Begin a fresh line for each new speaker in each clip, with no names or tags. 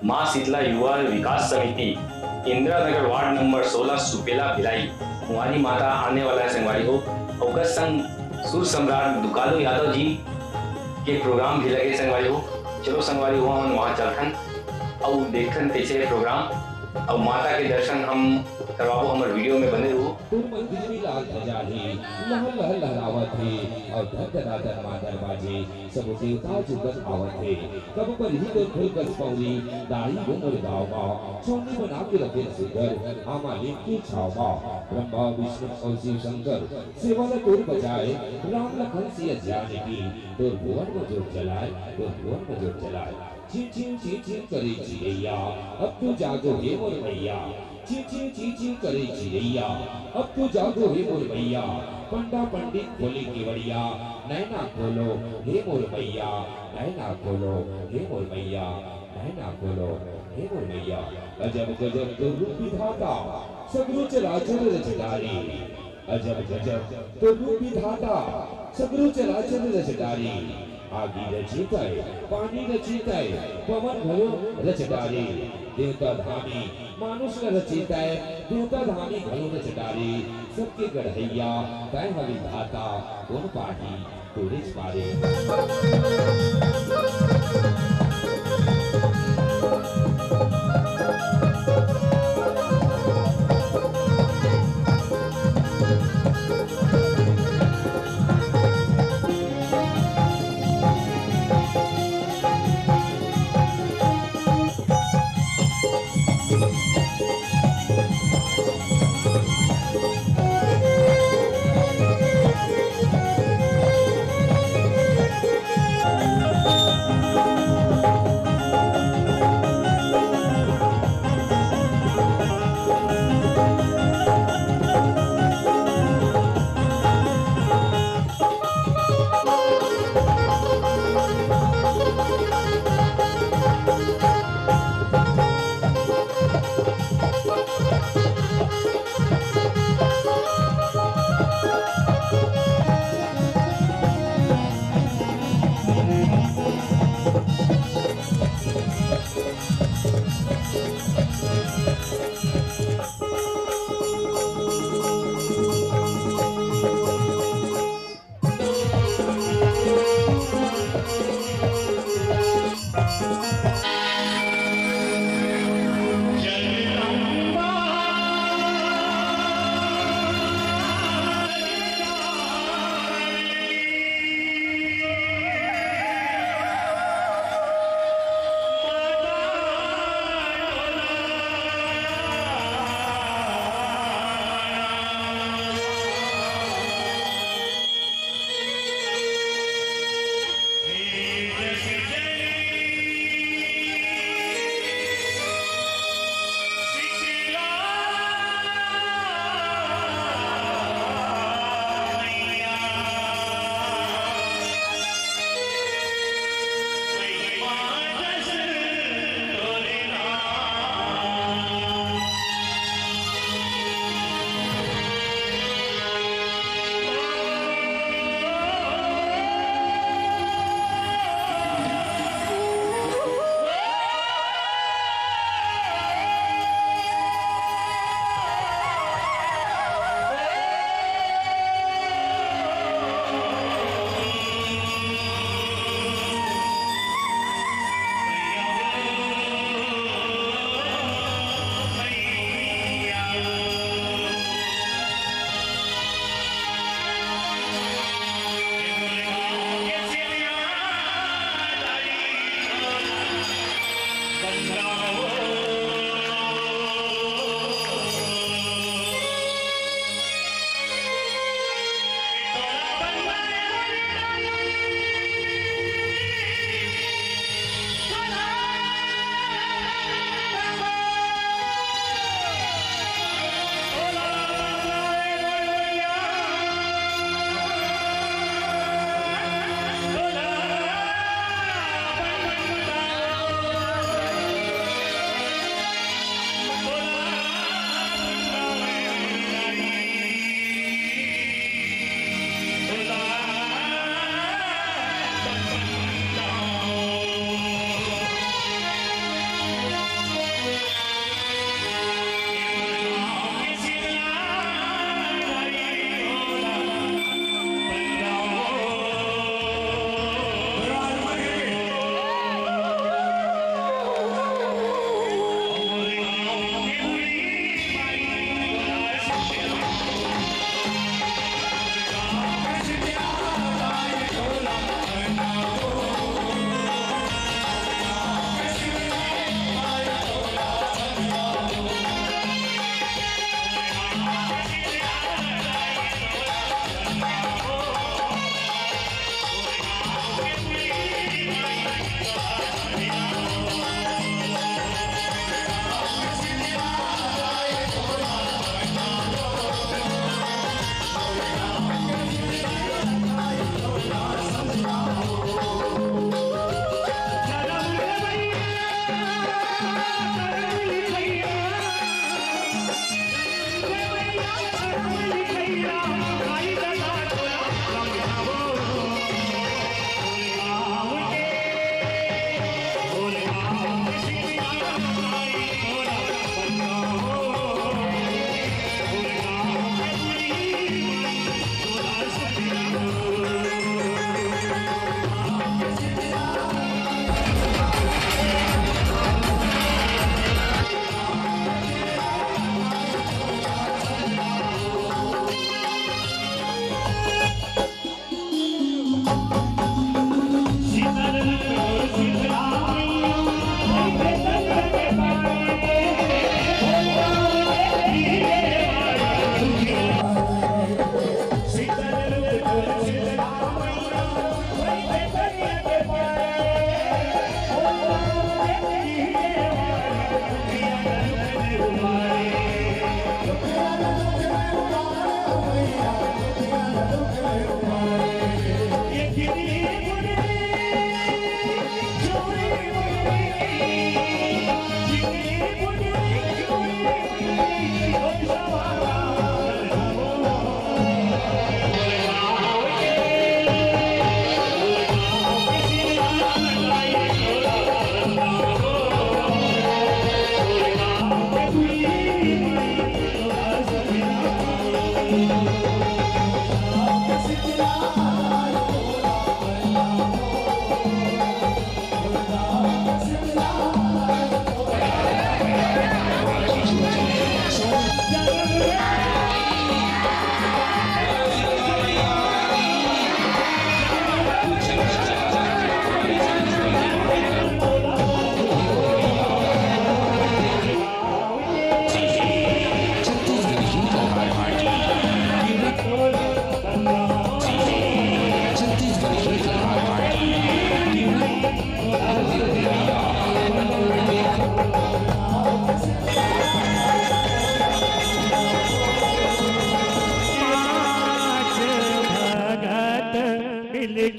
माँ शीतला युवा विकास समिति इंदिरा नगर वार्ड नंबर 16 सुपेला भिलाई हमारी माता आने वाला है संगवारी हो। अवगत संग सुर सम्राट दुकालो यादव जी के प्रोग्राम भी लगे संगवारी हो। चलो संगवारी हो हम वहाँ चलखन और देखन कैसे प्रोग्राम और माता के दर्शन हम करवाबो। हमारे वीडियो में बने रहो।
बिजली लाल ध्वजा ही लहर लहर लहरावत है और धर मां दरवाजे सब देवता जुगत आवत है। कब पर ही तो खुल कर पौरी दाढ़ी घूमर गाँव गाँव छौनी बना के रखे सुंदर आमा लेके छावा। ब्रह्मा विष्णु और शिव शंकर सेवा तोर बजाए राम लखन सिया जान की तो भुवन में जोत जलाए तो भुवन में जोत जलाए। चीं चीं चीं चीं करे चिड़ैया अब तो जागो हे मोर मैया। चीं चीं चीं चीं करे चिड़ैया अब तो जागो हे मोर मैया। पंडा पंडित खोले केवड़िया नैना खोलो हे मोर मैया। नैना खोलो हे मोर मैया। नैना खोलो हे मोर मैया। अजब गजब तो रूप विधाता सगरो चला चल रचदारी। अजब गजब तो रूप विधाता सगरो चला चल रचदारी। आगी रचिताय पानी रचिताय पवन भयो रचडारी। देवता धामी मानुष रचिताय देवता धामी भयो रचडारी। सबके गढ़ैया तय हवि धाता कौन पाही तोरिस पारे।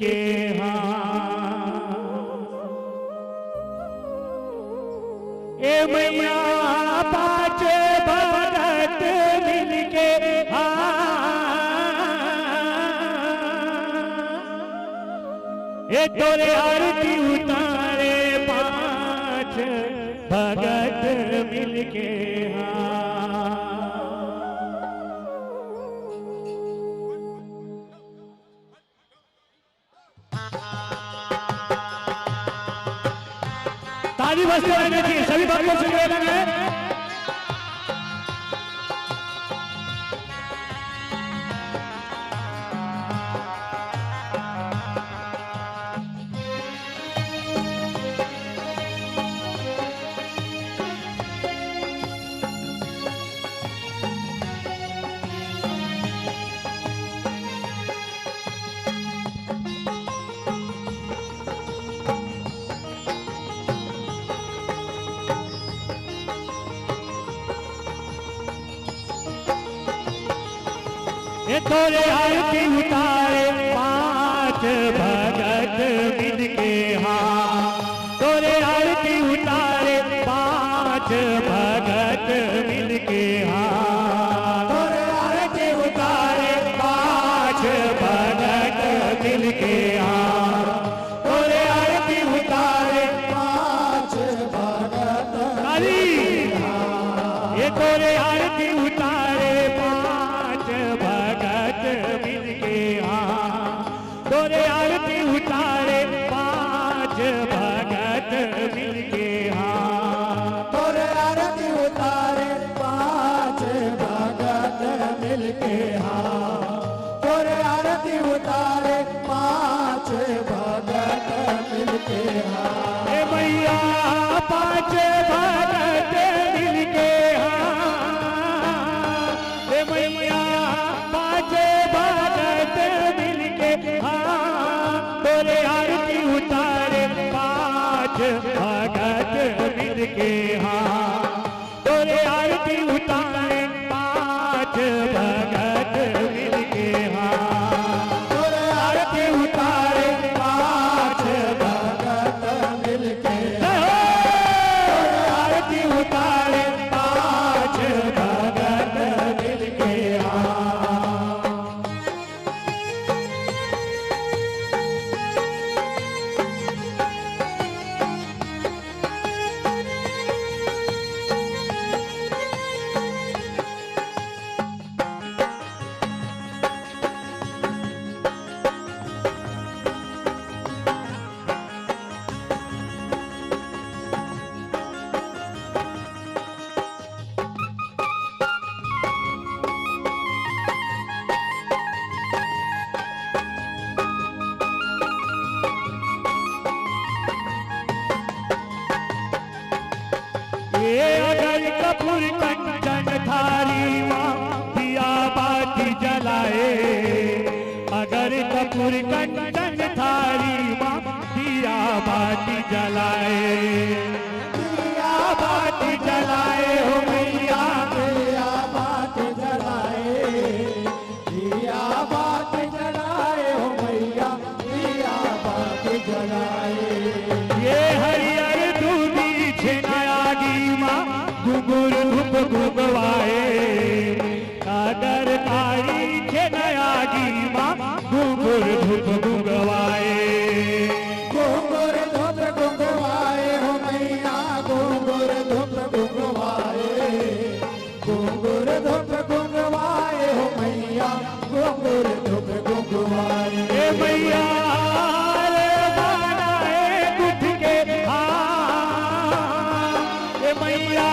के ए मैया पाँच भगत मिल के ए तोरे आरती उतारे पाँच भगत मिल के ताली बजते रहने चाहिए सभी भक्तों से निवेदन है। तोरे आरती उतारे पाँच भगत मिल के तोरे आरती उतारे पाँच भगत मिल के तोरे आरती उतारे पाँच भगत मिल के तोरे आरती उतारे पाँच भगत ये तोरे आरती उतारे पाँच भगत मिल के तोरे आरती उतारे पाँच भगत मिल के तोरे आरती उतारे पाँच भगत मिल के तोरे आरती उतारे पाँच भगत मिल के ए मैया पाँच भगत मिल के ए मैया पाँच भगत मिल के तोरे आरती उतारे पाँच भगत मिल के तोरे आरती उतारे पाँच भगत मिल के तोरे आरती उतारे पाँच भगत मिल के तोरे आरती उतारे पाँच भगत मिल के अगर कपूर कंचन थारी माँ दिया बाती जलाए अगर कपूर कंचन थारी माँ दिया बाती जलाए दिया छेनायागी माँ घुंघुर धूप घुंघवाए अगर तारी छेनायागी माँ घुंघुर धूप घुंघवाए
घुंघुर धूप घुंघवाए हो मैया घुंघुर धूप घुंघवाए घुंघुर धूप घुंघवाए हो मैया घुंघुर धूप घुंघवाए
ए मैया रे बनाए गुठ के हाथ ए मैया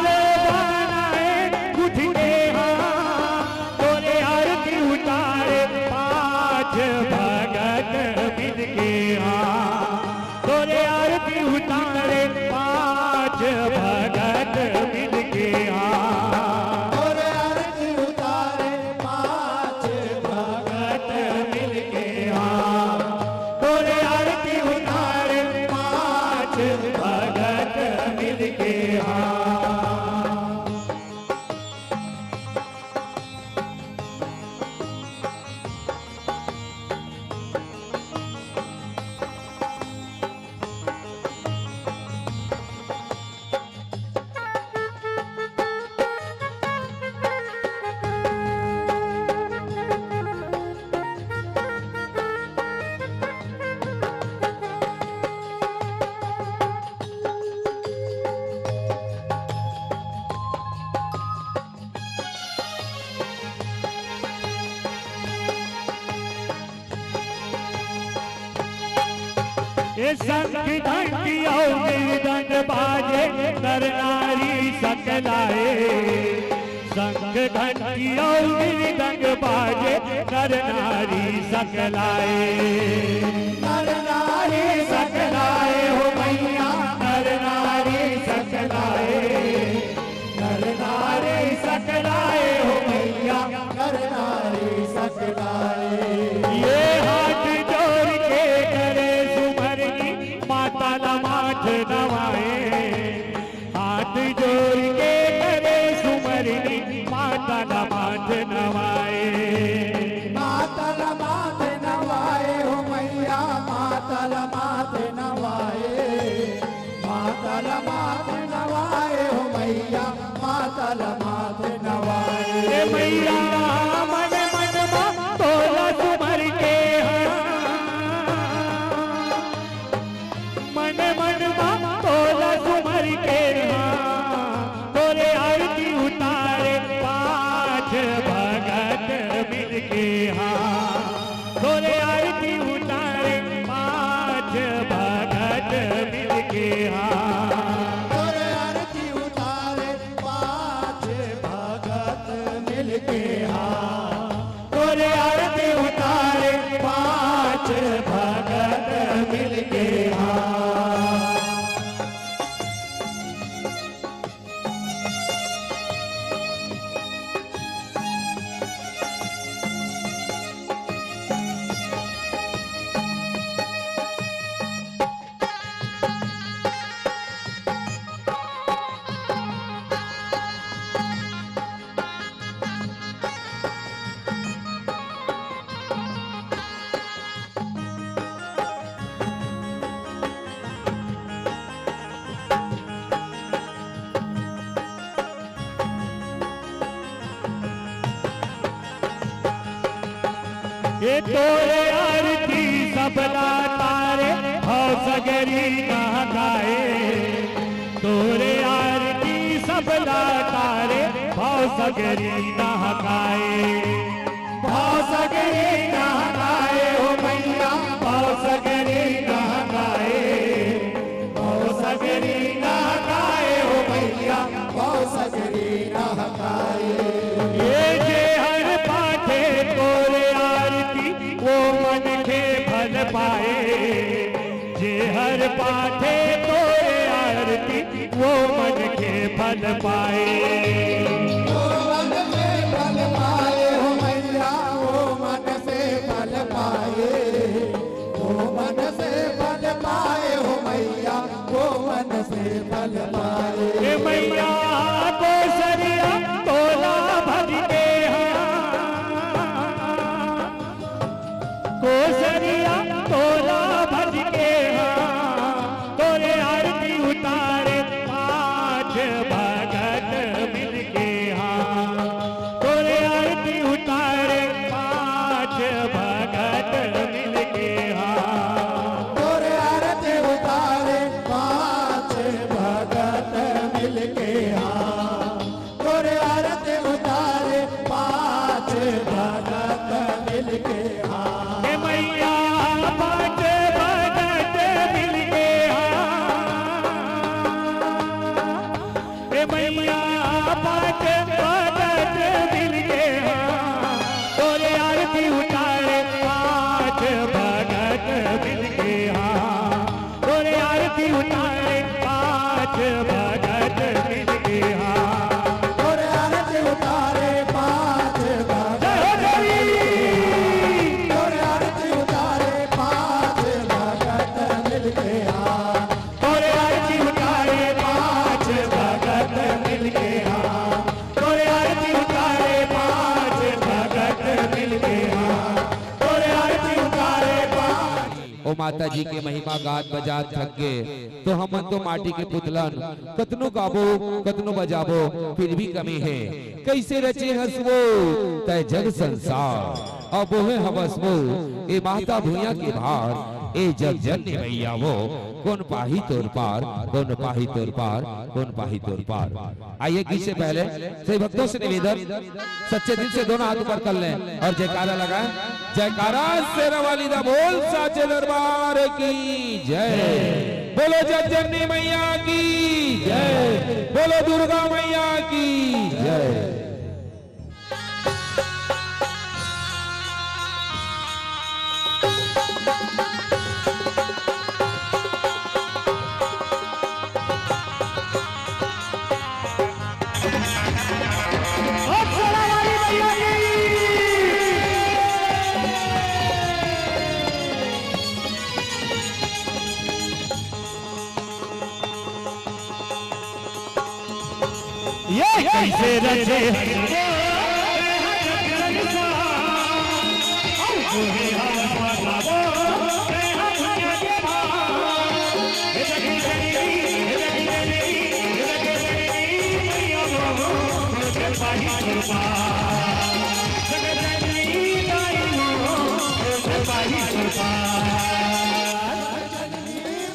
रे बनाए गुठ के हाथ तोरे आरती उतारे पाँच भगत मिल के हाथ तोरे आरती उतारे पाँच भगत मिल के हाथ
और आरती उतारे पाँच
भगत मिल के हाथ तोरे आरती उतारे पाँच भगत मिल के हाथ ये शंख घंटी और मृदंग बाजे नर नारी सकलाए शंख घंटी और मृदंग बाजे नर नारी सकलाए
नर नारी
सकलाए हो मैया नर नारी सकलाए नर नारी सकलाए हो मैया
नर नारी सकलाए
ये हाथ जोड़ के करे सुमरनी माता ला माथ नवाए हाथ जोड़ के करे सुमरनी माता ला माथ नवाए
मातल माथ नवाए हो मैया मातल माथ नवाए मातल माथ नवाए हो मैया मातल माथ नवाए
ए मैया मन मन मा तोला सुमर के मन मन मा तोला सुमर के तोरे आरती उतारे पाँच भगत मिल के तोरे आरती उतारे पाँच भगत मिल के
और आरती उतारे पाँच भगत मिलके
तोरे आरती उतारे पाँच भगत मिल के ये तोरे आरती सबला तारे भाव सगरी ना गाए तोरे आरती सबला तारे भाव सगरी ना गाए भाव सगरी ना गाए हो मैया भाव सगरी ना गाए भाव सगरी ना गाए हो मैया
भाव सगरी नहकाए
ये जे हर पाठे तोरे आरती वो मन के फल पाए जे हर पाठे तोरे आरती वो मन के फल पाए
वो मन से फल पाए हो मैया वो मन से फल पाए वो मन से फल पाए हो मैया वो मन से फल पाए
ए मैया को सरिया तोला भज के को सरिया तोला भज के तोरे आरती उतार मैया पाँच भगत मिल के हाँ तोरे आरती उतारे पाँच भगत मिल के हाँ तोरे आरती उतारे पाँच भगत मिल के हाँ
तोरे आरती उतारे पाँच भगत तोरे आरती उतारे पाँच भगत मिल के हाँ
तोरे आरती उतारे पाँच भगत मिल के हाँ तोरे आरती उतारे पाँच भगत मिल के हाँ तोरे आरती उतारे पाँच।
ओ माता जी के महिमा गात बजात थक गए तो हम तो माटी के पुतलन कतनो गाबो कतनो बजाबो फिर भी कमी है। कैसे रचे हंसवो तय जग संसार अब है हवसवो ए माता भुइया के भार ए जग जननी भैया वो कौन पाही तोर पार कौन पाही तोर पार कौन पाही तोर पार। आइए गीत से पहले सही भक्तों से निवेदन सच्चे दिल से दोनों हाथ ऊपर कर लें और जयकारा लगाएं। जयकारा शेरा वाली दा बोल साचे दरबार की जय। बोलो जग जननी मैया की जय। बोलो दुर्गा मैया की जय।
ये कैसे रचे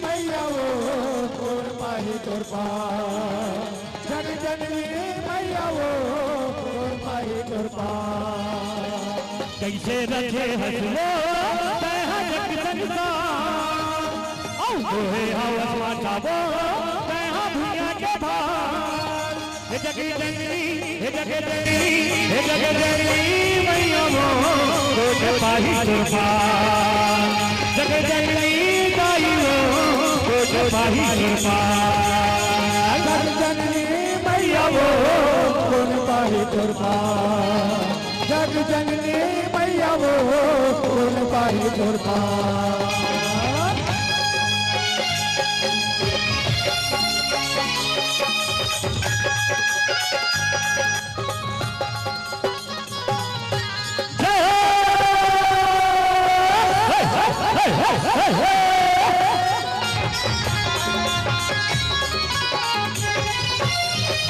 मैया वो कौन पाही तोर पार जग जननी मैया वो कौन पाही तोर पार।
कैसे रचे हंसलो तैहा जग संसार औ तोहे हवस मचावो तैहा दुनिया के भार। हे जग जननी हे जग जननी हे जग जननी मैया वो कौन पाही तोर पार जग जननी दाई वो कौन पाही तोर पार।
जग जननी मैया वो कौन पाही तोर पार जग जननी मैया वो कौन पाही तोर पार।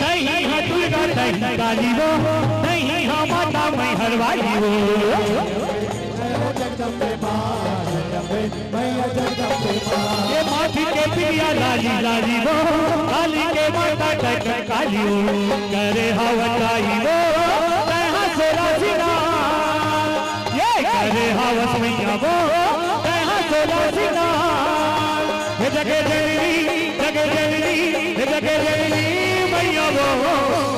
नहीं है दुर्गा नहीं काली वो नहीं है माता मैं हरवाली वो।
जगदम्बे माँ जगदम्बे मैया जगदम्बे माँ
ये माथी के प्रिया लाली लाली वो काली के माता टकर काली वो करे हवसाई वो तैहा सोला सिंगार ये करे हवस मैया वो तैहा सोला सिंगार। हे जगे जननी जगे जननी हे जगे जननी मैया वो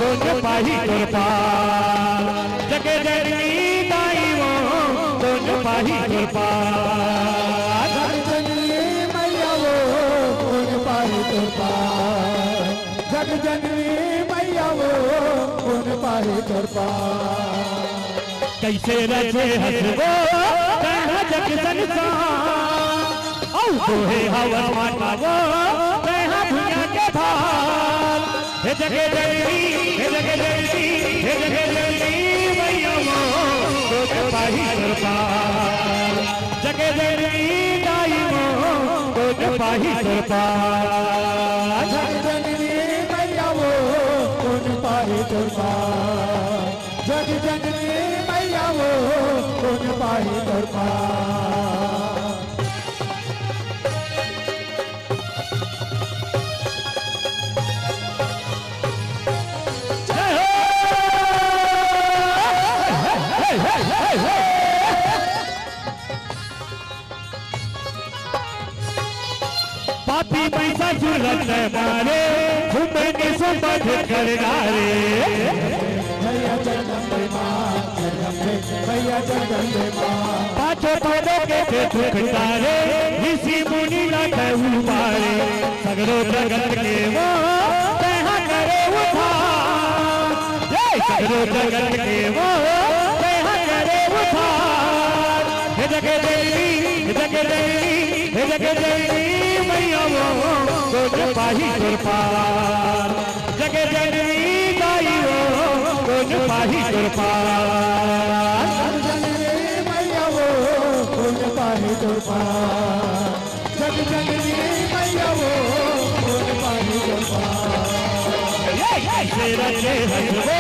कौन पाही तोर पार जगे जननी दाई वो कौन पाही तोर पार।
जग जननी मैया वो कौन पाही तोर पार जग जननी मैया वो कौन पाही तोर पार।
कैसे रचे हंसवो तैहा जग संसार औ तोहे हवस मचावो तैहा दुनिया के भार। हे जगे जननी हे जगे जननी हे जगे जननी मैया वो कौन पाही तोर पार जगे जननी दाई वो कौन पाही तोर पार।
जग जननी मैया वो कौन पाही तोर पार जग जननी मैया वो कौन पाही तोर पार।
पापी पैसा जुलत मारे घूमने से बध कर डारे
मैया जगदम्बे माँ जगदम्बे मैया जगदम्बे माँ
पाछो थोड़ो के थे दुख तारे ऋषि मुनि लाखे उबारे सगरो जगत के वो तहा करे उधार सगरो जगत के वो तहा करे उधार हे जगे देवी मैया वो गोद पाही गुरपार जगे देवी गाई वो गोद पाही गुरपार
मैया वो गोद पाही गुरपार जग जननी मैया वो गोद पाही गुरपार
ऐसे रचे हजबो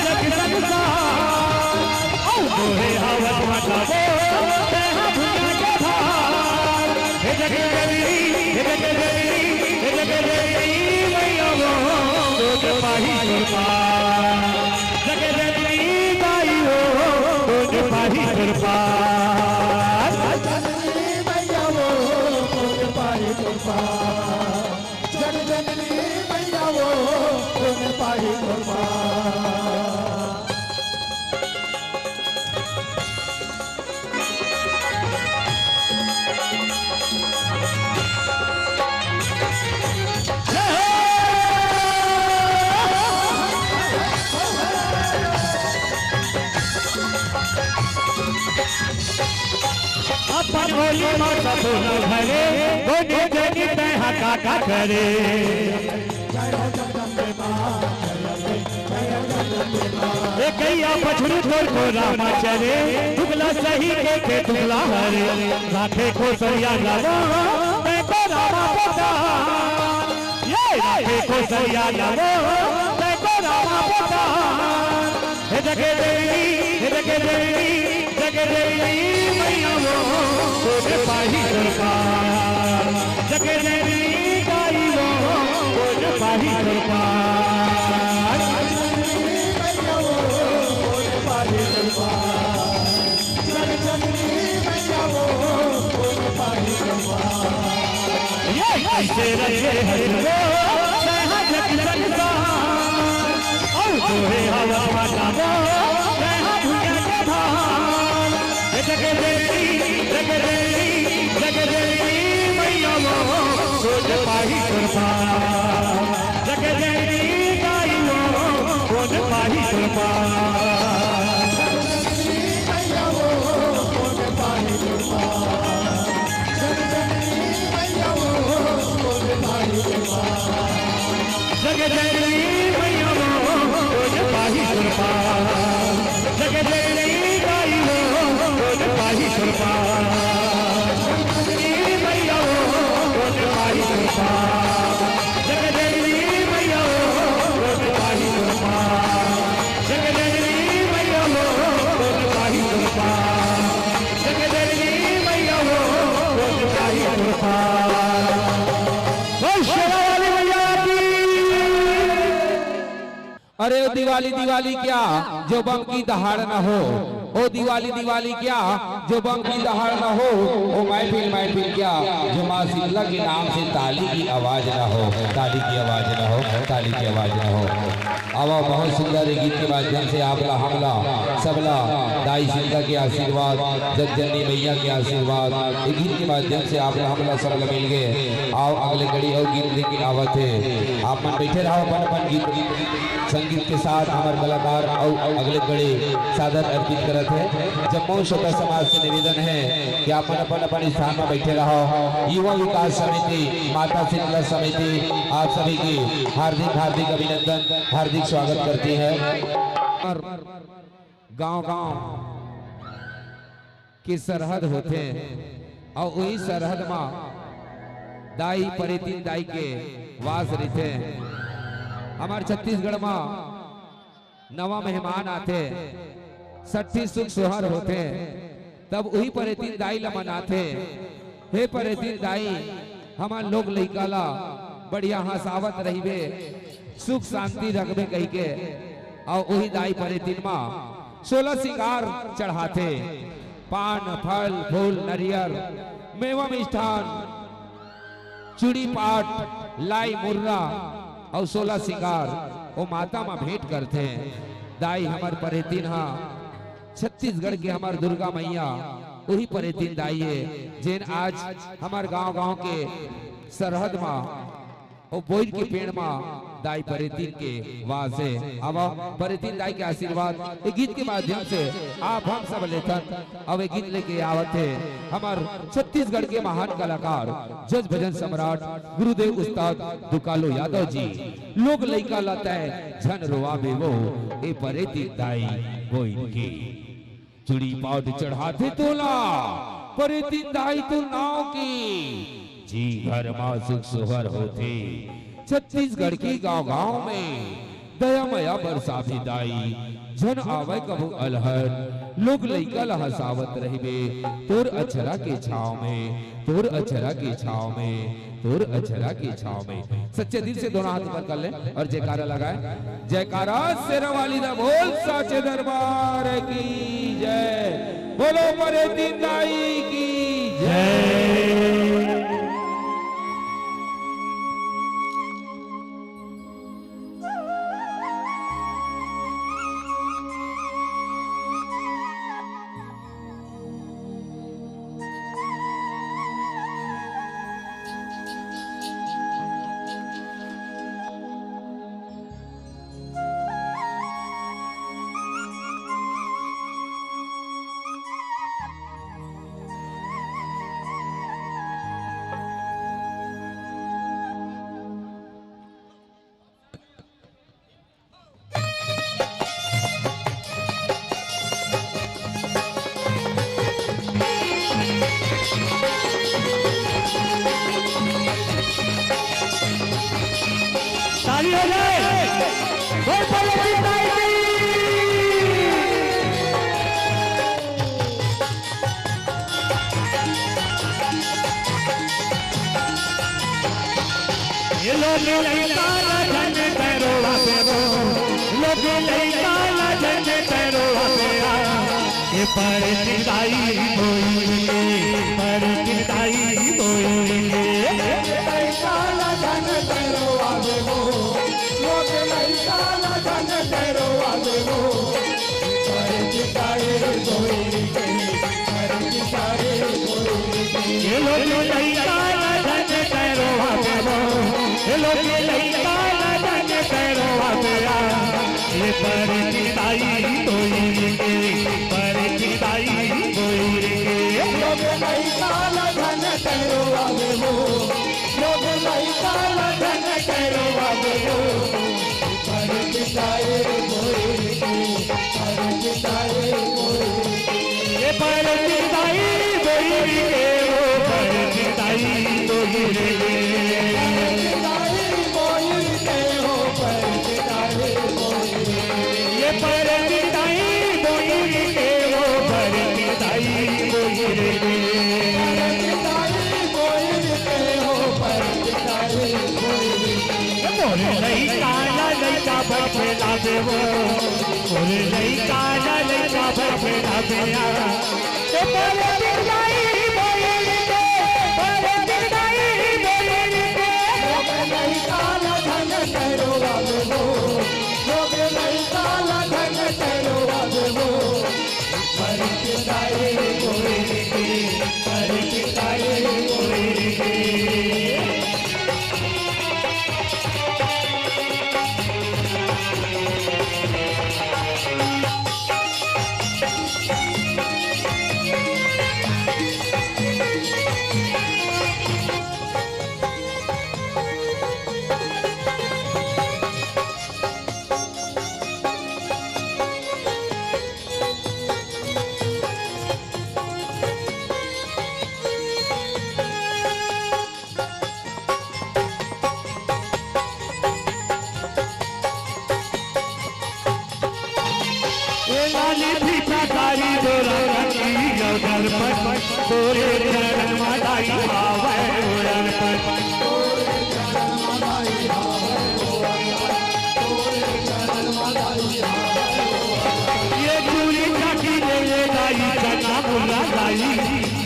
जग संसार औ तोहे हवत मचावो तेहा भुजा के भार हे जग देवी मैया वो गोद पाही गुरपार जग देवी गाई हो गोद पाही गुरपार
जननी मैया वो गोद पाही गुरपार जग जननी मैया वो गोद पाही गुरपार
अपन होली माता बोलो घरे गोदी जनी तहा काका करे एकैया पछड़ू तोर को रामा चले दुगला सही के दुगला हरे राखे को सरिया लावो मैं को रामा पता ये राखे को सरिया लावो मैं को रामा पता हे जगे देवी मैया वो गोद पाही गुरपार जगे देवी गाई वो गोद पाही गुरपार
मैया वो गोद पाही गुरपार जग जननी मैया वो गोद पाही गुरपार
ये कैसे रखे हजबो तहा जग संसार औ तोहे हवा मचावो तहा भुजा के भार जग देवी मैया वो गोद पाही गुरपार जग देवी गाई वो गोद पाही गुरपार
मैया वो गोद पाही गुरपार जग जननी मैया वो गोद पाही गुरपार
जग देवी मैया वो गोद पाही गुरपार जग देवी गाई वो गोद पाही गुरपार मैया वो गोद पाही गुरपार जग देवी मैया वो गोद पाही गुरपार जग देवी मैया वो गोद पाही गुरपार जग देवी मैया वो गोद पाही गुरपार वाली मैया की
अरे ओ दिवाली क्या जो बम की दहाड़ न हो ओ दिवाली क्या जो बम की दहाड़ न हो ओ महफिल क्या जो माँ शीतला के नाम से ताली की आवाज न हो ताली की आवाज न हो ताली की आवाज न हो। अब बहुत सुंदर गीत के माध्यम से आपला हमला सबला दाई शीतला के आशीर्वाद जग जननी मैया के आशीर्वाद इस गीत के माध्यम से आपला हमला सबला मिल गए। आओ अगले कड़ी और गीत लेके आवत है आप मन बैठे रहो अपन गीत संगीत के साथ हमारे कलाकार और अगले कड़ी सादर अर्पित करत है। जम्मू श्रोता समाज से निवेदन है कि आप अपन स्थान में बैठे रहो। युवा विकास समिति माता शीतला समिति आप सभी की हार्दिक अभिनंदन हार्दिक स्वागत करती है। गांव की सरहद होते हैं और वही सरहद में दाई परितीन दाई के वास रहते हैं। हमारे छत्तीसगढ़ में नवा मेहमान आते सट्ठी सुख सुहर होते तब वही परितीन दाई ला मनाते। हे परितीन दाई हमार लोग लइकाला बढ़िया हंसावत रहिबे सुख शांति रखबे कही के और वही दाई परितीन माँ 16 सिंगार चढ़ाते पान फल फूल नरियर मेवा मिष्ठान चूड़ी पाट लाई मुर्रा और 16 सिंगार वो माता में भेंट करते हैं। दाई हमार परे तीन हा छत्तीसगढ़ के हमार दुर्गा मैया वही परे तीन दाई है जिन आज हमार गांव के सरहद में और बोइल के पेड़ में दाई परेतीन के वासे अब परेतीन दाई के आशीर्वाद एक गीत के माध्यम से आप हम सब लेखन अब एक गीत लेके आवत है हमार छत्तीसगढ़ के महान कलाकार जज भजन सम्राट गुरुदेव उस्ताद दुकालो यादव जी। लोग लइका लता है झन रोआ बेवो ए परेतीन दाई बोइल की चूड़ी पाट चढ़ाते तोला परेतीन दाई तो नाव की जी घर मां सुख सुहर होते। छत्तीसगढ़ के गांव में दया मया बरसा भी दाई जन आवे कबू अलहर लोग लइका हसावत रहिबे तोर अछरा के छाव में तोर अछरा के छाव में तोर अछरा के छाव में। सच्चे दिल से दोनों हाथ ऊपर कर ले और जयकारा लगाए। जयकारा शेरा वाली दा बोल साचे दरबार की जय। बोलो परेतीन दाई की जय।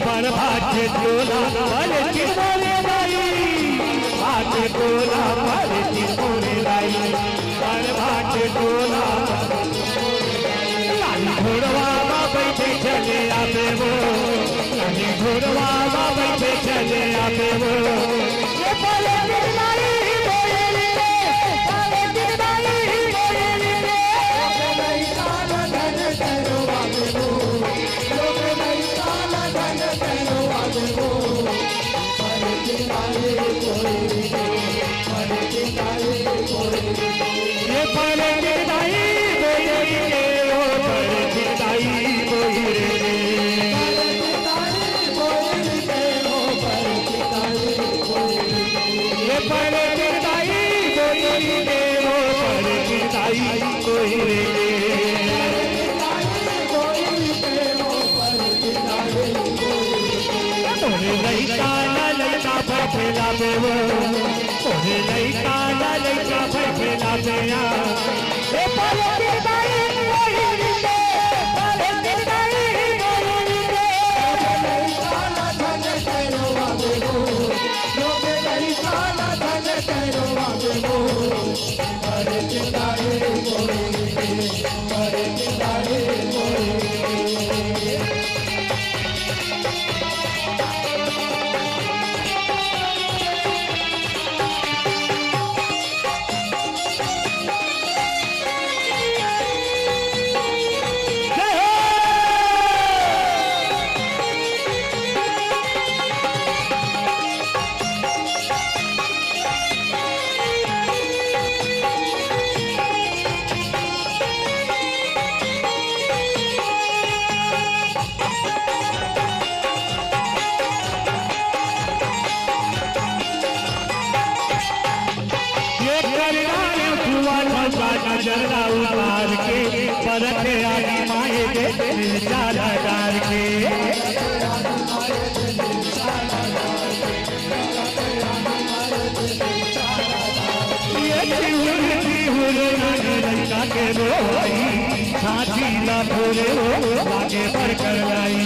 पर भाग्य जोला वाले चले आवे वो कहीं घोड़वा बैठे चले आवे वो ये पल गिरनाई बोले पल गिरनाई बोले
नहीं काला धन तेरो आवे वो लोग नहीं काला धन तेरो आवे वो पर गिरनाई कोई पर गिरनाई कोई
ये पल गिरनाई बोले ओ पल गिरनाई बोले ये पल गिरनाई बोले ओ पल गिरनाई कोई तोरे लइका लइका फैला पे वो तोरे लइका लइका फैला पे ए पल गिरनाई बोले पल गिरनाई बोले
काला धन तेरो आवे वो लोग नहीं काला धन तेरो आवे वो पर गिरनाई कोई पर गिरनाई कोई
जरा उतार के परते आगे माए के जाला डार के ये तिहुर लड़का के रोई छाती ला भोरे हो लागे पर कर लाई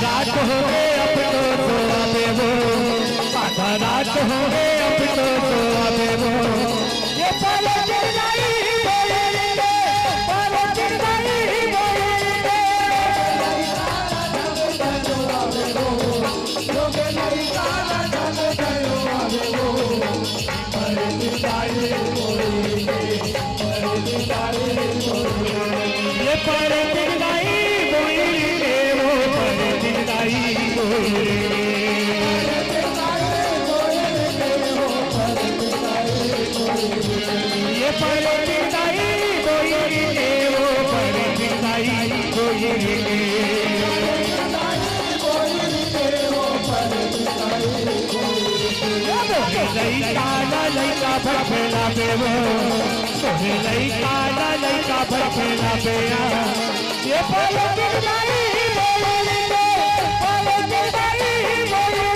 रात हो गए अब तो आवे वो आधा रात हो गए अब तो आवे वो ये पल गिरनाई बोले पल गिरनाई बोले
लोग नहीं काला धन तेरो आवे वो पर गिरनाई कोई पर गिरनाई कोई
ये पल गिरनाई बोले वो पल गिरनाई बोले ये पल गिरनाई बोले वो पल गिरनाई बोले लइका फैला पे वो लइका फैला पे ये पल गिरनाई बोले पल गिरनाई बोले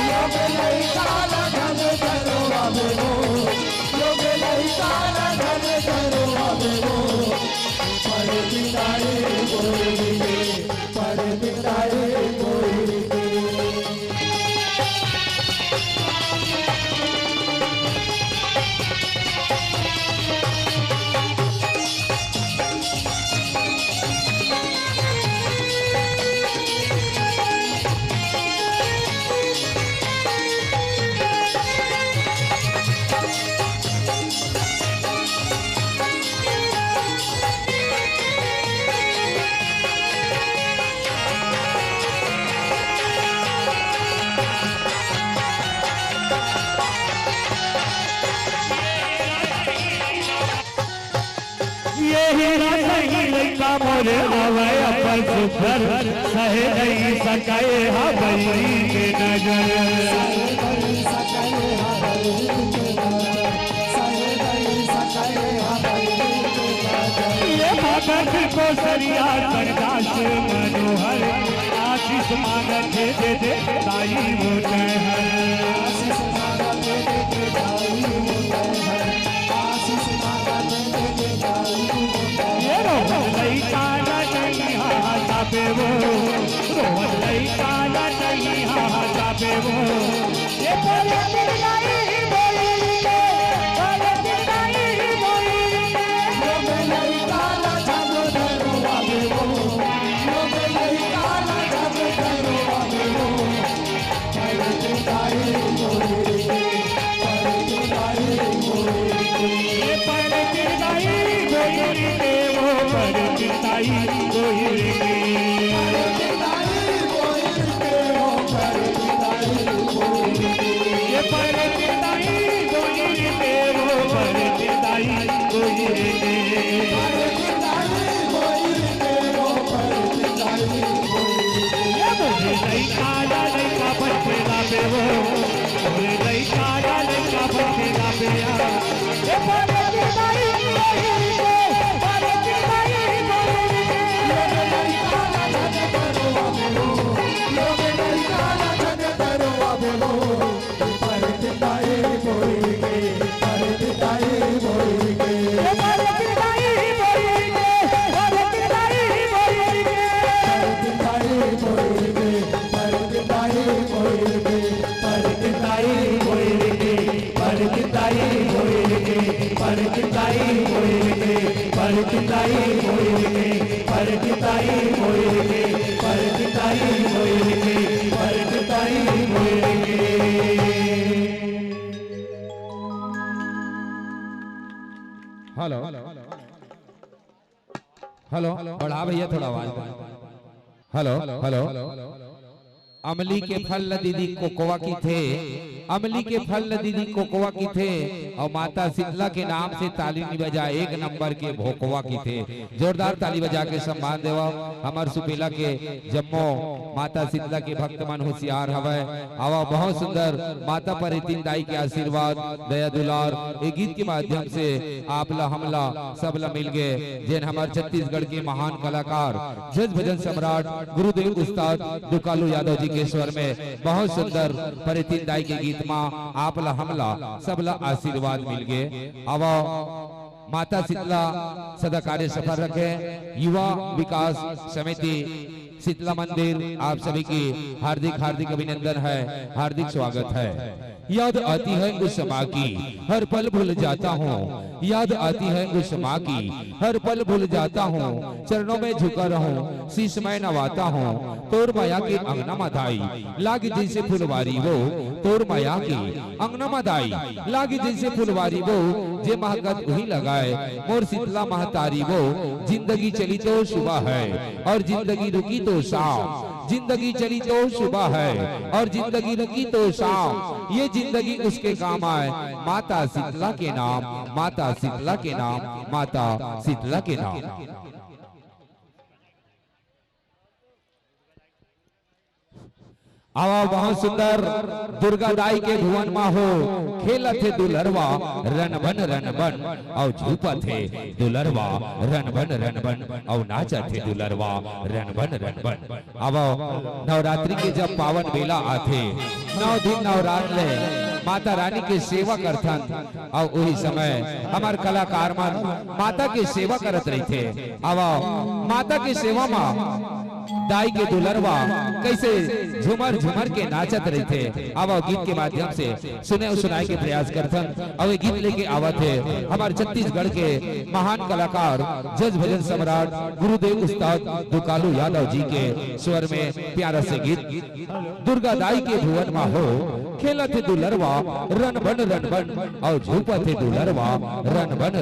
लोग नहीं काला धन तेरो आवे वो लोग नहीं काला धन तेरो आवे वो पर गिरनाई कोई पर गिरनाई कोई
लइका मोरे हवे अपन सुखर सहे नहीं सकाए हवई के नजर ये भगत को सरिया करदास मनोहर आशीष मांगत दे दे ताई वो लइका नहीं हाथा पे वो रोहन लइका नहीं हाथा पे वो ये बोले गिरनाई बोले लइका लइका बखेला बेया ए पारे की दाई मोरी के पारे की दाई मोरी के
लइका लजन करो बेलो लोग लइका लजन करो बेलो पर दाई मोरी के पर दाई मोरी के
पारे की दाई मोरी के पारे की दाई मोरी के
पर दाई मोरी के पर दाई मोरी के पर दाई मोरी के पर दाई मोरी के पर दाई मोरी के पर दाई मोरी के पर दाई मोरी के पर दाई मोरी के
हेलो हेलो बढ़ा भैया थोड़ा आवाज। हेलो हेलो अमली के फल दीदी कोकोवा की थे, अमली के फल दीदी कोकोवा की थे और माता शीतला के नाम से ताली नहीं बजा एक नंबर के भोकोवा की थे। जोरदार ताली बजा के सम्मान देवा हमार सुपेला के जम्मो माता शीतला के भक्त मन होशियार हवे आवा बहुत सुंदर माता पर तीन दाई के आशीर्वाद दया दुलार एक गीत के माध्यम से आपला हमला सबला मिल गए जिन हमारे छत्तीसगढ़ के महान कलाकार जज भजन सम्राट गुरुदेव उस्ताद दुकालू यादव जी के स्वर में बहुत सुंदर परितीन दाई के गीत में आपला हमला सबला आशीर्वाद मिल गए। अब माता शीतला सदा कार्य सफल रखे। युवा विकास समिति शीतला मंदिर आप सभी की हार्दिक हार्दिक अभिनंदन है, हार्दिक स्वागत है। याद आती है उस माँ की हर पल भूल जाता हूँ, याद आती है उस माँ की हर पल भूल जाता हूँ, चरणों में झुका रहूं शीश मैं नवाता हूँ। तोर माया की अंगना मधाई लागी जैसे फुलवारी वो, तोर माया की अंगना मधाई लागी जैसे फुलवारी वो, जे महकत वही लगाए मोर शीतला महतारी वो। जिंदगी चली तो सुबह है और जिंदगी रुकी तो शाम, जिंदगी चली तो सुबह है और जिंदगी रुकी तो शाम, ये जिंदगी उसके काम आए माता शीतला के नाम, माता शीतला के नाम, माता शीतला के नाम। आवा बहुत सुंदर दुर्गा दाई के भुवन मा हो खेला थे दुलरवा रन बन और झूपा थे दुलरवा रन बन और नाचा थे दुलरवा रन बन। अब नवरात्रि के जब पावन बेला आते 9 दिन नवरात्र माता रानी के सेवा करथन और वही समय हमार कलाकार मन माता के सेवा करत रही थे। अब माता के सेवा में दाई के दुलरवा कैसे झुमर झुमर के नाचत रही थे। अब गीत के माध्यम से सुने और सुनाए के प्रयास करथन और गीत लेके आवत है हमारे छत्तीसगढ़ के महान कलाकार जज भजन सम्राट गुरुदेव उस्ताद दुकालू यादव जी के स्वर में प्यारा से गीत दुर्गा दाई के भुवन में हो खेला थे दुलरवा रन बन और झूपा थे दुलरवा रन बन।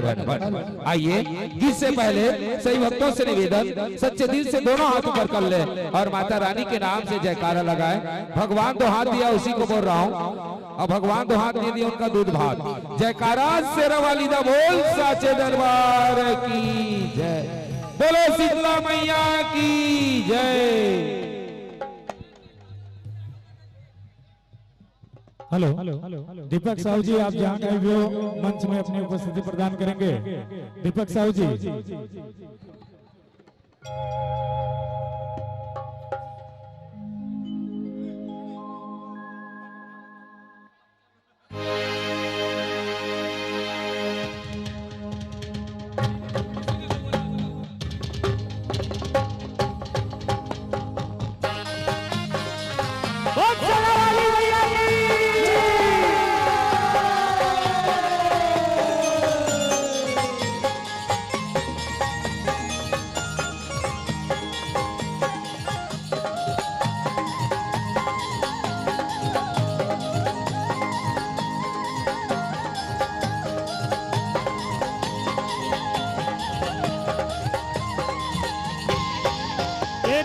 आइए गीत से पहले सही भक्तों से निवेदन सच्चे दिल से दोनों हाथ ऊपर कर ले और माता रानी के नाम से जयकारा लगाए। भगवान तो हाथ दिया उसी को बोल रहा हूँ, अब भगवान तो हाथ दे दिया उनका दूध भात। जयकारा शेरा वाली दा बोल साचे दरबार की जय, बोलो शीतला मैया की जय।
हेलो दीपक साहू जी, आप जहाँ कहीं भी हो मंच में अपनी उपस्थिति प्रदान करेंगे। दीपक साहू जी।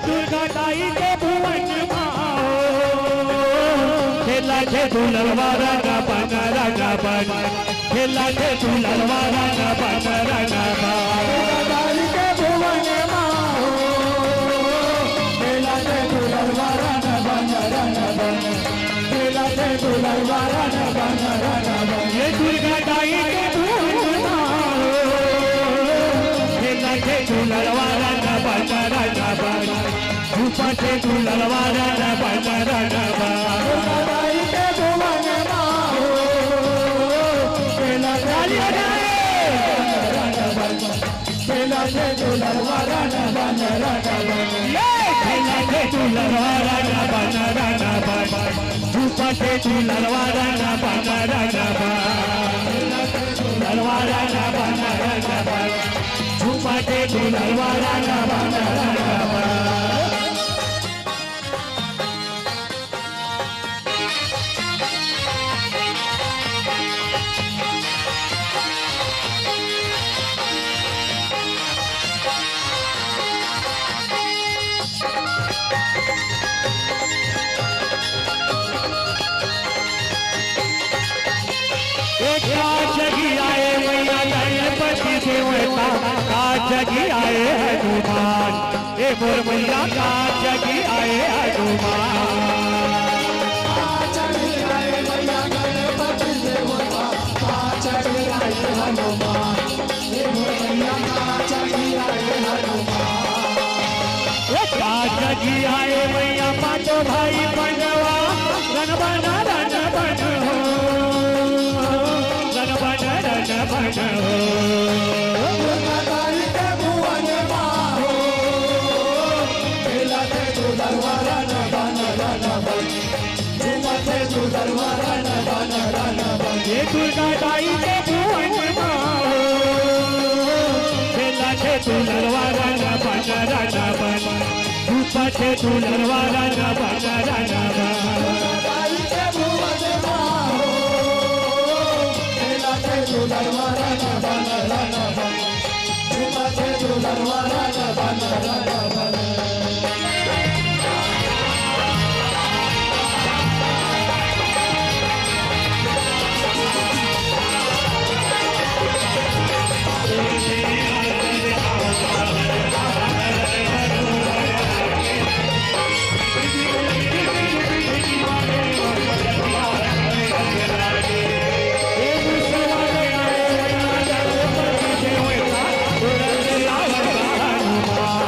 दुर्गा दाई के भुवन खेला थे दुलरवा रंग बन खेला थे दुलरवा रंग बन
दाई के भुवन खेला थे दुलरवा रंग बन खेला थे दुलरवा रन बन रन बन
ये दुर्गा दाई के भुवन माहो खेला के दुलरवा रन बन रन बन रूपा के दुलरवा रन बन रन बन
दुर्गादाई के भुवन माहो खेला
तालियां
रन बन खेला के दुलरवा रन बन रन बन
ये खेला के दुलरवा रन बन रन बन रूपा के दुलरवा रन बन रन बन दुलरवा रन बन रन बन रूपा के दुलरवा रन बन रन बन काचगी आए मैया गणपति देवता काचगी आए हनुमान ए मोर मैया काचगी आए हनुमान
काचगी आए मैया गणपति देवता काचगी आए हनुमान हे मोर मैया काचगी आए हनुमान
ए काचगी आए मैया पांचों भाई पंडवा रन बन हो
दुर्गादाई के भुवन माहो खेला के दुलरवा रन बन रन बन झूमा के दुलरवा रन बन रन बन
ये दुर्गा दाई के भुवन माहो खेला के दुलरवा रन बन रन बन रूपा के दुलरवा रन बन रन बन
दुर्गादाई के भुवन माहो खेला के दुलरवा रन बन रन बन झूमा के दुलरवा रन बन रन बन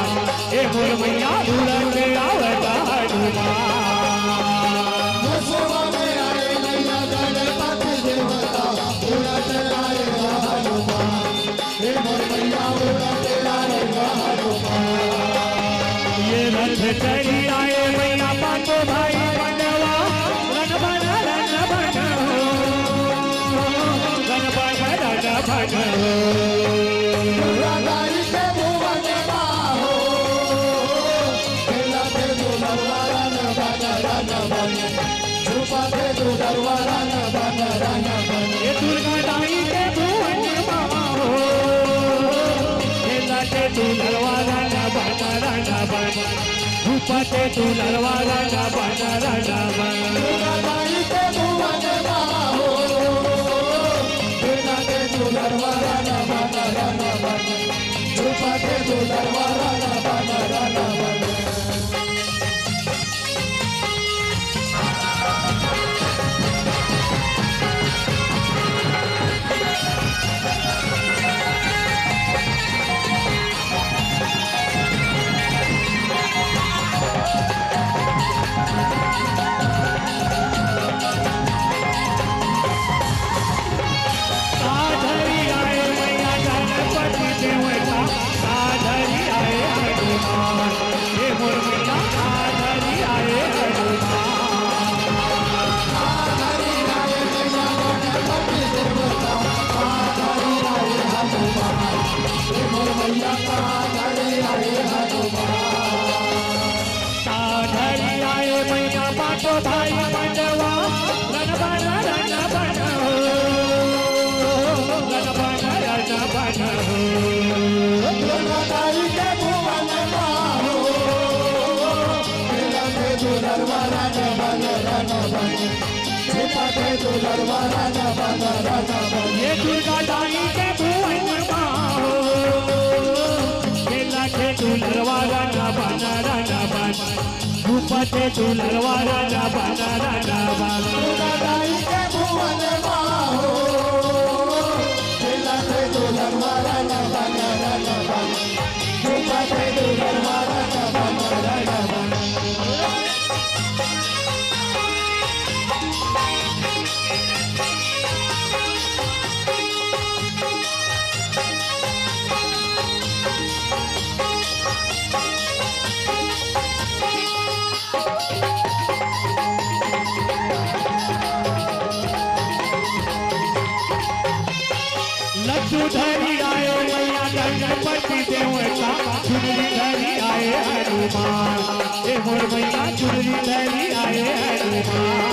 मैया दुलर आवता हनुमान
मुसवा में आए मैया गणपति देवता उड़त आए हनुमान हे मोर मैया उड़त आए हनुमान
ये रथ चढ़ी आए मैया पांचों भाई पंडवा रन बन
दुर्गादाई के भुवन माहो खेला के दुलरवा रन बन रन बन झूपा के दुलरवा रन बन रन बन
ये दुर्गा दाई के भुवन माहो खेला के दुलरवा रन बन रन बन रूपा के दुलरवा रन बन रन बन
दुर्गादाई के भुवन माहो खेला के दुलरवा रन बन रन बन झूपा के दुलरवा रन बन रन बन
साधरी आए मैया गणपति देवता साधरी आए हनुमान हे मोर मैया साधरी आए साधरी आए मैया पांचों भाई पंडवा रन बन हो रन बन हो
दुर्गादाई के भुवन माहो खेला के दुलरवा रन बन रन बन झूपा के दुलरवा रन बन रन बन
ये दुर्गा दाई के भुवन माहो खेला के दुलरवा रन बन रूपा के दुलरवा रन बन
दुर्गादाई भुवन माहो झूलते दुल्हन वाला न बन रन बन झूलते दुल्हन वाला न बन रन बन
लड्डू धरी आए मैया गणपति देवता चुनरी धरी आए हनुमान ए मोर मैया चुनरी धरी आए हनुमान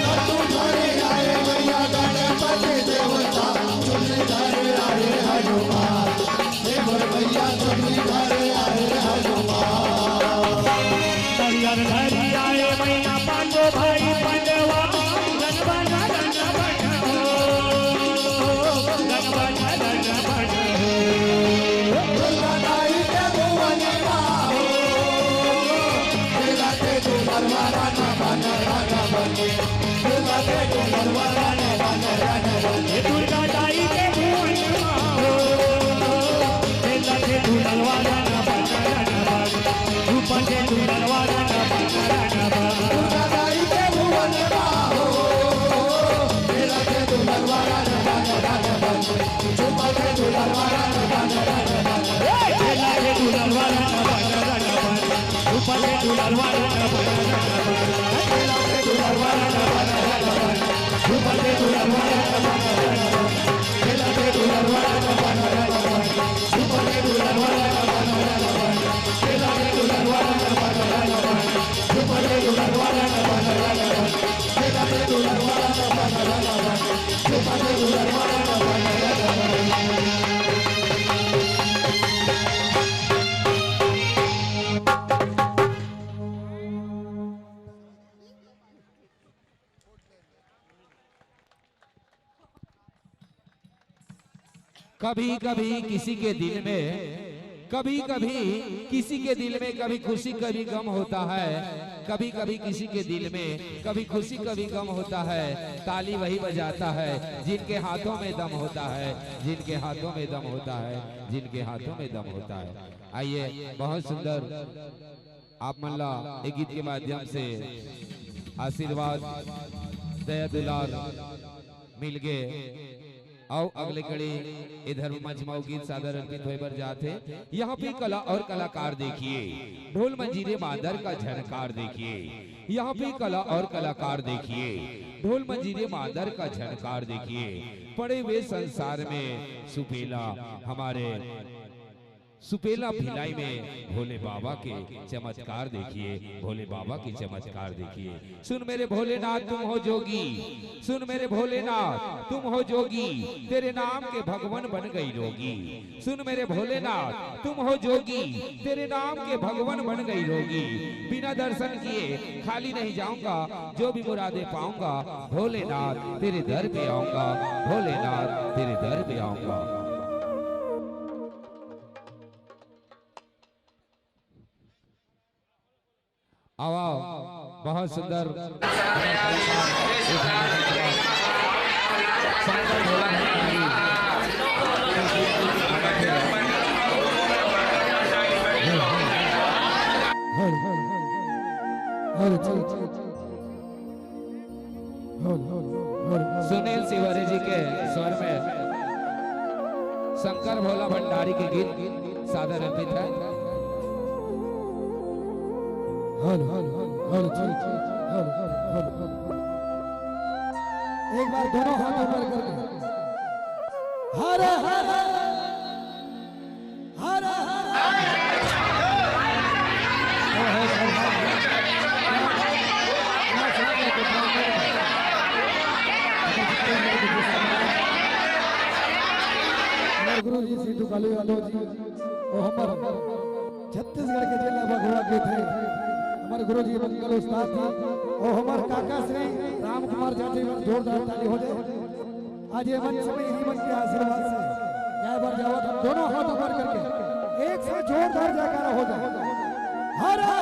लड्डू धरे आए मैया गणपति देवता चुनरी धरे आए हनुमान हे मोर मैया चुनरी धरे आए हनुमान
हरियर धरी आए मैया पांडव भाई पांडवा गणपति
दुर्गादाई के भुवन माहो झूलते दुल्हन वाला न बन रन बन झूलते दुल्हन वाला न बन रन बन
दुर्गा दाई के भुवन माहो झूलते दुल्हन वाला न बन रन बन झूलते दुल्हन वाला न बन रन बन
दुर्गादाई के भुवन माहो झूलते दुल्हन वाला न बन रन बन झूलते दुल्हन वाला न बन रन बन
झूलते दुल्हन वाला न बन रन बन झूलते दुल्हन वाला न बन रन बन
झूलते दुल्हन वाला न बन रन बन
झूलते दुल्हन वाला न बन रन बन
झूलते दुल्हन वाला न बन रन बन
झूलते दुल्हन वाला न बन रन बन
झूलते दुल्हन वाला न बन रन बन
झूलते दुल्हन वाला न बन रन बन
झूलते दुल्हन वाला न बन रन बन झूलते दुल्हन वाला न बन रन बन
कभी कभी किसी के दिल में कभी खुशी कभी गम होता है, कभी कभी किसी के दिल में कभी खुशी कभी गम होता है। ताली वही बजाता है जिनके हाथों में दम होता है, जिनके हाथों में दम होता है, जिनके हाथों में दम होता है। आइए, बहुत सुंदर आप मल्ला एक गीत के माध्यम से आशीर्वाद दया दुलार मिल गए। आओ अगले कड़ी इधर मजमाऊ गीत सादर अर्पित होए बर जाते। यहाँ पे कला और कलाकार देखिए, ढोल मंजीरे मादर का झनकार देखिए। यहाँ पे कला और कलाकार देखिए, ढोल मंजीरे मादर का झनकार देखिए। पड़े हुए संसार में सुपेला हमारे सुपेला भिलाई में भोले बाबा के चमत्कार देखिए, भोले बाबा की चमत्कार देखिए। सुन मेरे भोलेनाथ तुम हो जोगी, सुन मेरे भोलेनाथ तुम हो जोगी, तेरे नाम के भगवान बन गई रोगी। सुन मेरे भोलेनाथ तुम हो जोगी, तेरे नाम के भगवान बन गई रोगी। बिना दर्शन किए खाली नहीं जाऊंगा, जो भी मुरादे पाऊंगा भोलेनाथ तेरे दर पे आऊंगा, भोलेनाथ तेरे दर पे आऊंगा। आओ, बहुत सुंदर सुनील तिवारी जी के स्वर में शंकर भोला भंडारी के गीत सादर अर्पित है।
एक बार दोनों हाथ ऊपर करके हर हर हर गुरु जी सिद्धू कालू यादव जी और हमारे छत्तीसगढ़ के जिला भगवा के थे हमारे गुरु जी मंगल उस्ताद था और हमारे काका श्री राम कुमार चाची जोरदार ताली हो जाए। आज ये मंच में ही मन के आशीर्वाद से जय बार जावत हम दोनों हाथ ऊपर करके एक साथ जोरदार जयकारा हो जाए। हर हर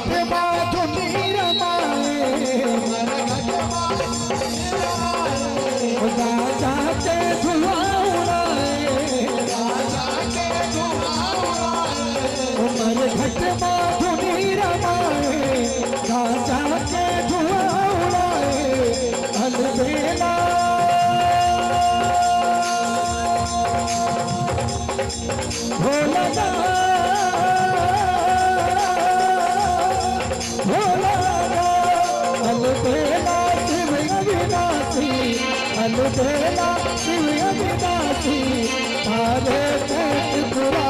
घट माधुनी रमाए राजा के धुआं उड़ाए उमर घट माधुनी रमाए राजा के धुआं उड़ाए अलबेला भोला अलबेला शिव अविनाशी अलबेला शिव अविनाशी तारे Tripura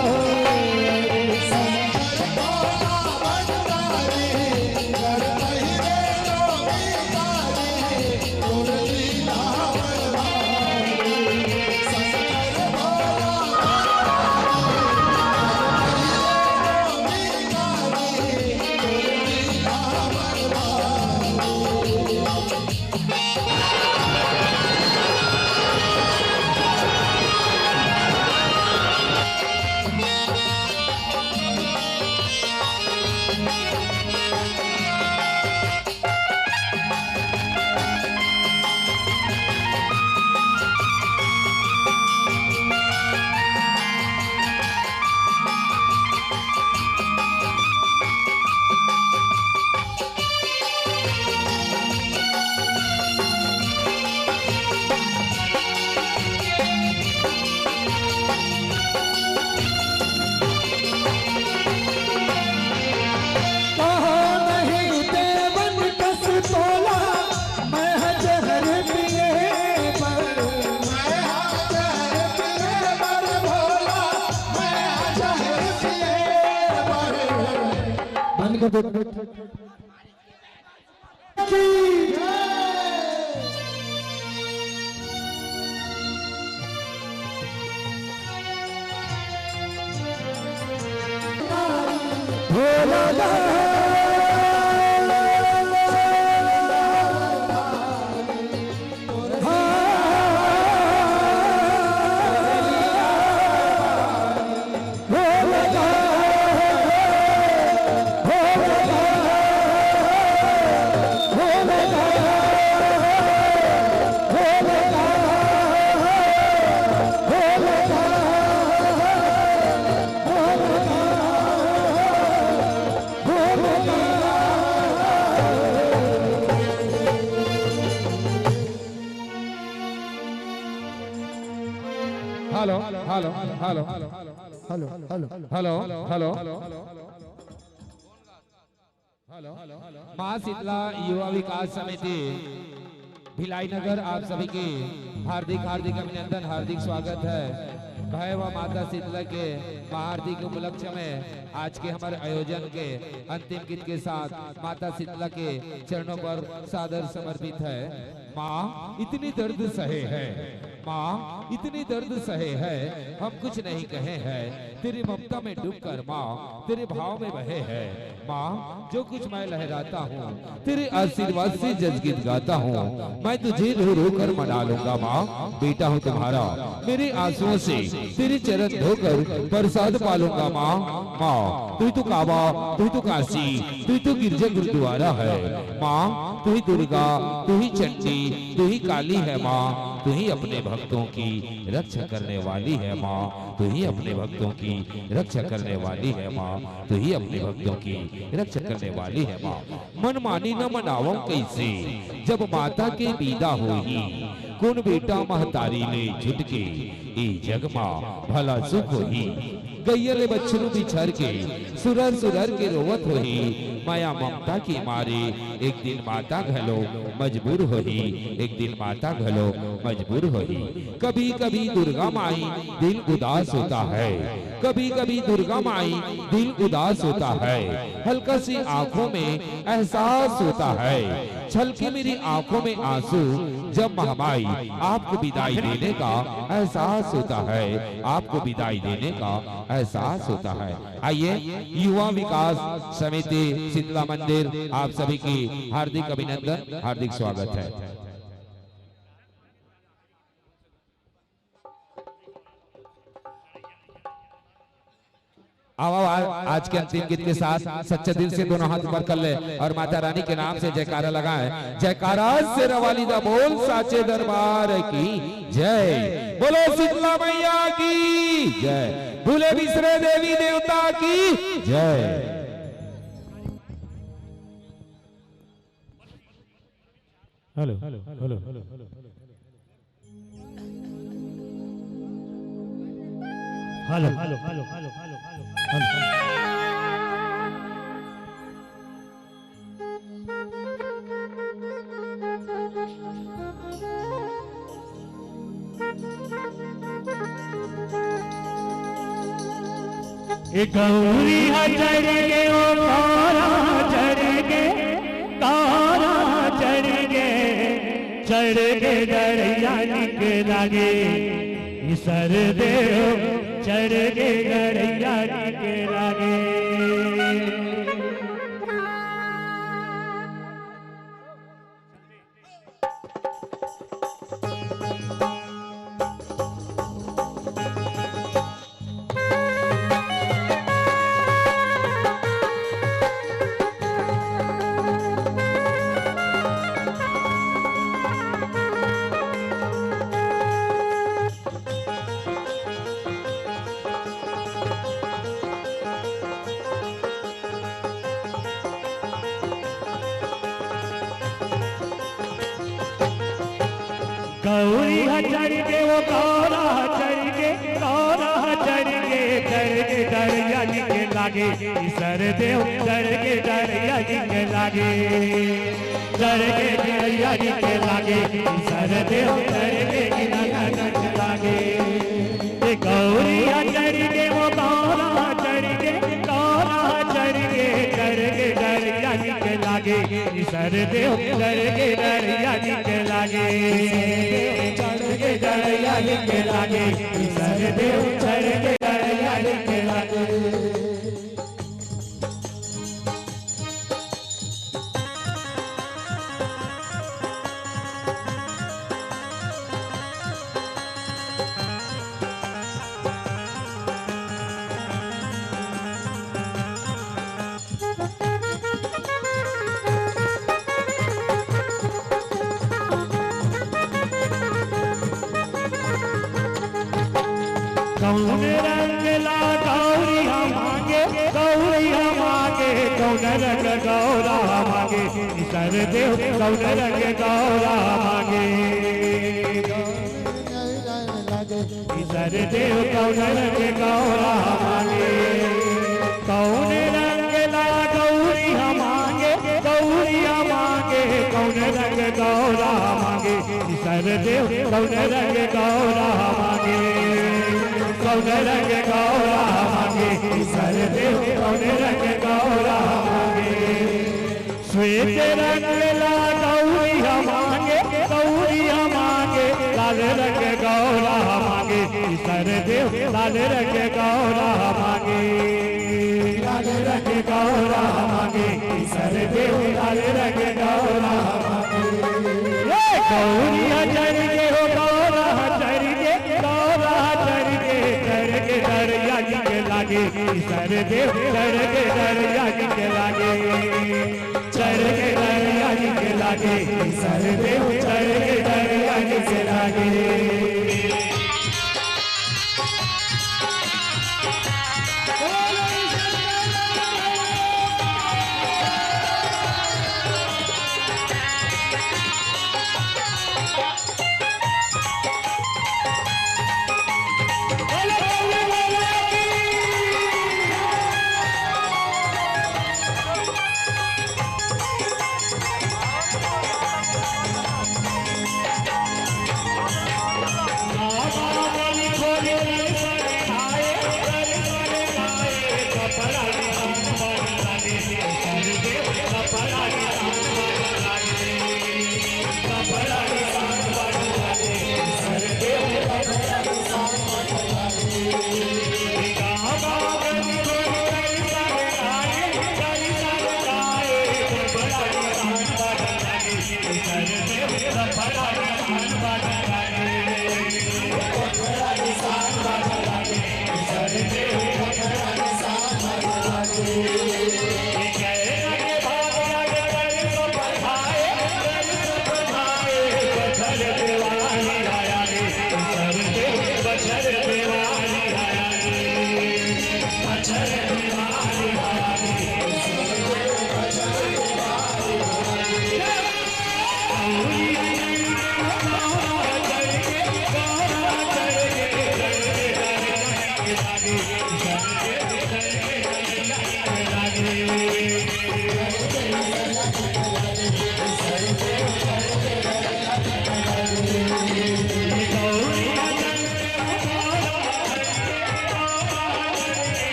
hello hello hello hello hello hello hello माँ शीतला युवा विकास समिति भिलाई नगर आप सभी की हार्दिक हार्दिक अभिनंदन, हार्दिक स्वागत है। भय व माता शीतला के महाहार्दिक उपलक्ष्य में आज के हमारे आयोजन के अंतिम गीत के साथ माता शीतला के चरणों पर सादर समर्पित है। माँ इतनी दर्द सहे है, माँ इतनी दर्द सहे है, हम कुछ नहीं कहे हैं, तेरी ममता में डूबकर माँ तेरे भाव में बहे है। माँ जो कुछ मैं लहराता हूँ तेरे आशीर्वाद से जजगीत गाता हूँ, मैं तुझे रो रो कर मना लूंगा माँ, बेटा हूँ तुम्हारा मेरे आंसुओं से तेरे चरण धोकर प्रसाद पालूंगा माँ। माँ तू तो काबा, तू तो काशी, तू तो गिरजा गुरुद्वारा है माँ, तू ही दुर्गा, तू ही चंडी, तू ही काली है माँ, तू ही अपने भक्तों की रक्षा करने वाली है माँ, तू ही अपने भक्तों की रक्षा करने वाली है माँ, तू ही अपने भक्तों की रक्षा करने वाली है माँ। मन मानी न मनावो कैसे जब माता के पीदा होही, कौन बेटा महतारी ले झुटके ए जग माँ भला सुख होही। गैयल बछरू बिछड़ के सुरर सुरर के रोवत होही, माया ममता के मारे एक दिन माता घलो मजबूर होही, एक दिन माता घलो मजबूर होही। कभी कभी दुर्गा माई दिल उदास होता है, कभी कभी दुर्गा माई दिल उदास होता है, हल्का सी आंखों में एहसास होता है, छलके मेरी आंखों में आंसू जब महामाई आपको विदाई देने का एहसास होता है, आपको विदाई देने का एहसास होता है। आइए युवा विकास समिति शीतला मंदिर आप सभी की हार्दिक अभिनंदन, हार्दिक स्वागत है। आओ आज के अंतिम गीत के साथ सच्चे दिल से दोनों हाथ ऊपर कर ले और माता रानी के नाम से जयकारा लगाए। जयकारा से रवाली दा बोल साचे दरबार की जय। बोलो शीतला मैया की जय। भूले बिसरे देवी देवता की जय।
Hello hello hello hello
hello hello hello hello hello Gauri चढ़ गे ओ कारा चढ़ गे कारा चढ़ गे चढ़ गे डरिया निकला गे सर देव चढ़ गे डरिया निकला गे। गौरी चढ़ के वो गौरा चढ़ के डरिया निके लागे सर देव चढ़ के डरिया निके लागे चढ़ के डरिया निके लागे सर देव चढ़ के डरिया निके लागे। गौरी चढ़ के वो गौरा चढ़ के डरिया निके लागे सर देव चढ़ के डरिया निके लागे चढ़ के डरिया निके लागे सर देव चढ़ के डरिया निके लागे। कौन रंग ला गौरिया मांगे कौन रंग गौरा मांगे सर देव कौन रंग गौरा मांगे सर देव कौन रंग गौरा मांगे। कौन रंग ला गौरिया मांगे कौन रंग गौरा मांगे सर देव कौन रंग गौरा मांगे कौन रंग गौरा मांगे सर देव कौन रंग गौरा मांगे। श्वेत रंग ला गौरिया मांगे लाल रंग गौरा मांगे सर देव लाल रंग गौरा मांगे लाल रंग गौरा मांगे सर देव लाल रंग गौरा मांगे। गौरिया चढ़ के हो गौरा चढ़ के डरिया निके लागे सर देव चढ़ के डरिया निके लागे चढ़ के डरिया निके लागे सर देव चढ़ के डरिया निके लागे।
Sare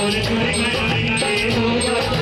और दुर्गा मैया के होगा